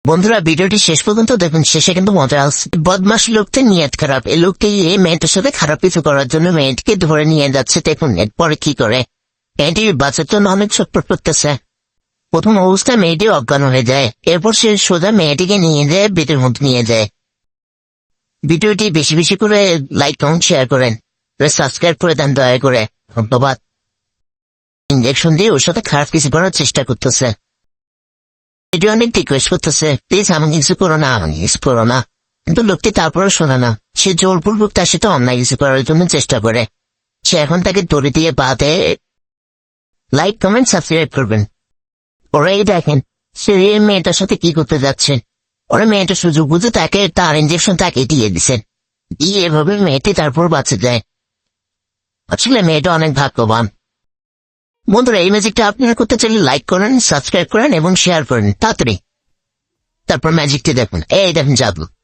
বন্ধুরা ভিডিওটি শেষ পর্যন্ত দেখুন, শেষে কিন্তু মজা আসছে। বদমাস লোকটি নিয়ত খারাপ, এই লোকটি এই মেয়েটার সাথে খারাপ কিছু করার জন্য মেয়েটিকে ধরে নিয়ে যাচ্ছে। দেখুন এরপরে কি করে। মেয়েটি বাঁচার জন্য অনেক ছটফট করতেছে। প্রথম অবস্থায় মেয়েটি অজ্ঞান হয়ে যায়, এরপর সে সোজা মেয়েটিকে নিয়ে যায় বেডের মধ্যে নিয়ে যায়। ভিডিওটি বেশি বেশি করে লাইক কমেন্ট শেয়ার করেন, সাবস্ক্রাইব করে দেন দয়া করে, ধন্যবাদ। ইঞ্জেকশন দিয়ে ওর সাথে খারাপ কিছু করার চেষ্টা করতেছে। ভিডিও অনেক রিকোয়েস্ট করতেছে, প্লিজ আমাকে কিছু করো না, আমাকে কিছু করো না। কিন্তু লোকটি তারপরে শোনে না, সে জোরপূর্বক তার সাথে অন্যায় কিছু করার জন্য চেষ্টা করে। সে এখন তাকে দড়ি দিয়ে বাঁধে। লাইক কমেন্ট সাবস্ক্রাইব করবেন। ওরা এই দেখেন সে এই মেয়েটার সাথে কি করতে যাচ্ছে। ওরা মেয়েটা সুযোগ বুঝে তাকে তার ইঞ্জেকশন তাকে দিয়ে দিচ্ছেন, দিয়ে এভাবে মেয়েটি তারপর বাঁচে যায়। আসলে মেয়েটা অনেক ভাগ্যবান। বন্ধুরা এই ম্যাজিকটা আপনারা করতে চাইলে লাইক করেন, সাবস্ক্রাইব করেন এবং শেয়ার করেন তাড়াতাড়ি। তারপর ম্যাজিকটি দেখুন, এই দেখুন জাদু।